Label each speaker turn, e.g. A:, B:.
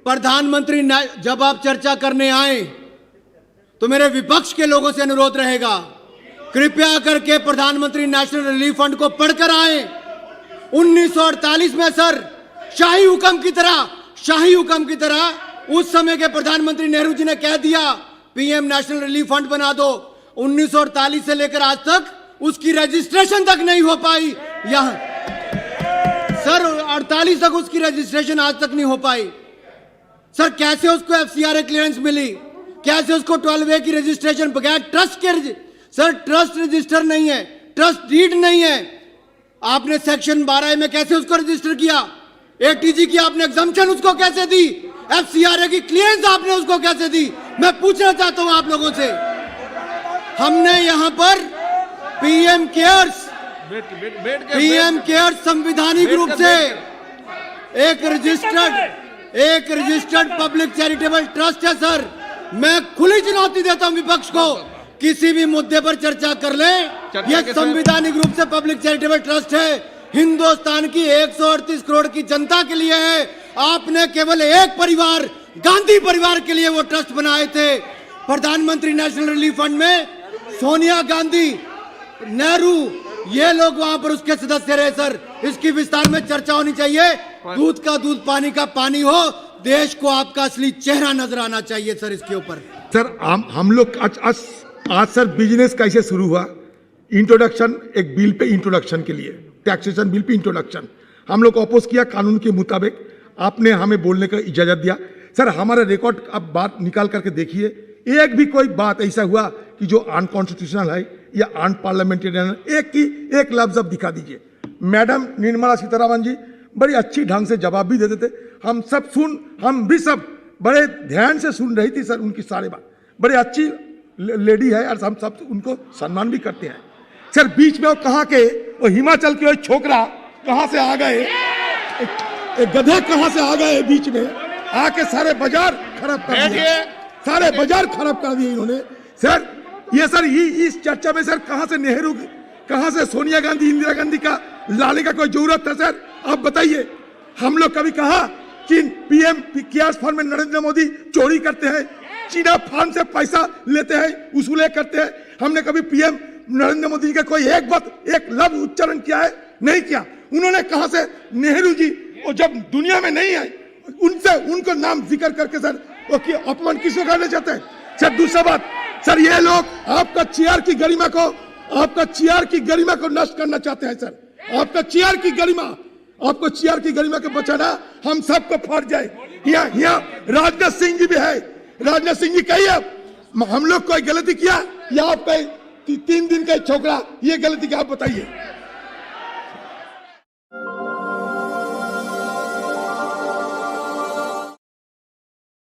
A: प्रधानमंत्री जब आप चर्चा करने आए तो मेरे विपक्ष के लोगों से अनुरोध रहेगा, कृपया करके प्रधानमंत्री नेशनल रिलीफ फंड को पढ़कर आए। 1948 में सर शाही हुक्म की तरह उस समय के प्रधानमंत्री नेहरू जी ने कह दिया पीएम नेशनल रिलीफ फंड बना दो। 1948 से लेकर आज तक उसकी रजिस्ट्रेशन तक नहीं हो पाई। यहां सर 48 तक उसकी रजिस्ट्रेशन आज तक नहीं हो पाई। सर कैसे उसको एफसीआरए क्लियरेंस मिली, कैसे उसको 12A की रजिस्ट्रेशन बगैर ट्रस्ट के, सर ट्रस्ट रजिस्टर नहीं है, ट्रस्ट डीड नहीं है, आपने सेक्शन 12A में कैसे उसको रजिस्टर किया? एटीजी की आपने एग्जम्पशन उसको कैसे दी? एफसीआरए की क्लियरेंस आपने उसको कैसे दी? मैं पूछना चाहता हूं आप लोगों से। हमने यहां पर पीएम केयर्स संविधानिक रूप से एक रजिस्टर्ड पब्लिक चैरिटेबल ट्रस्ट है सर। मैं खुली चुनौती देता हूं विपक्ष को, किसी भी मुद्दे पर चर्चा कर ले, यह संवैधानिक रूप से पब्लिक चैरिटेबल ट्रस्ट है, हिंदुस्तान की 138 करोड़ की जनता के लिए है। आपने केवल एक परिवार, गांधी परिवार के लिए वो ट्रस्ट बनाए थे। प्रधानमंत्री नेशनल रिलीफ फंड में सोनिया गांधी, नेहरू, ये लोग वहां पर उसके सदस्य रहे सर। इसकी विस्तार में चर्चा होनी चाहिए। दूध का दूध, पानी का पानी हो, देश को आपका असली चेहरा नजर आना चाहिए सर इसके ऊपर।
B: सर हम लोग आज सर बिजनेस कैसे शुरू हुआ? इंट्रोडक्शन, एक बिल पे इंट्रोडक्शन के लिए, टैक्सेशन बिल पे इंट्रोडक्शन हम लोग अपोज किया कानून के मुताबिक। आपने हमें बोलने का इजाजत दिया। सर हमारा रिकॉर्ड अब बात निकाल करके देखिए, एक भी कोई बात ऐसा हुआ कि जो अनकॉन्स्टिट्यूशनल है या अनपार्लियामेंटेरियन, एक लफ्ज अब दिखा दीजिए। मैडम निर्मला सीतारमण जी बड़ी अच्छी ढंग से जवाब भी देते थे। हम भी सब बड़े ध्यान से सुन रही थी सर उनकी सारी बात। बड़ी अच्छी लेडी है और हम सब उनको सम्मान भी करते हैं। सर बीच में वो कहाँ के, वो हिमाचल के छोकरा कहाँ से आ गए, एक गधे कहाँ से आ गए, बीच में आके सारे बाजार खराब कर दिए, सारे बाजार खराब कर दिए इन्होंने। सर ये सर इस चर्चा में सर कहाँ से नेहरू, कहाँ से सोनिया गांधी, इंदिरा गांधी का लाने का कोई जरूरत था सर? आप बताइए। हम लोग कभी कहा कि पीएम केयर्स फंड में नरेंद्र मोदी चोरी करते हैं, चीना फंड से पैसा लेते हैं, वसूले करते हैं? हमने कभी पीएम नरेंद्र मोदी का कोई एक बात, एक लफ्ज उच्चारण किया है? नहीं किया। उन्होंने कहा से नेहरू जी और जब दुनिया में नहीं आए उनसे उनको नाम जिक्र करके सर वो की अपमान किसको करना चाहते हैं? सर दूसरा बात, सर ये लोग आपका चेयर की गरिमा को नष्ट करना चाहते हैं सर। आपका चेयर की गरिमा को बचाना हम सबको फर्ज जाए। यहाँ राजनाथ सिंह जी भी है। राजनाथ सिंह जी कहिए हम लोग कोई गलती किया या आप 3 दिन का छोकरा ये गलती क्या आप बताइए?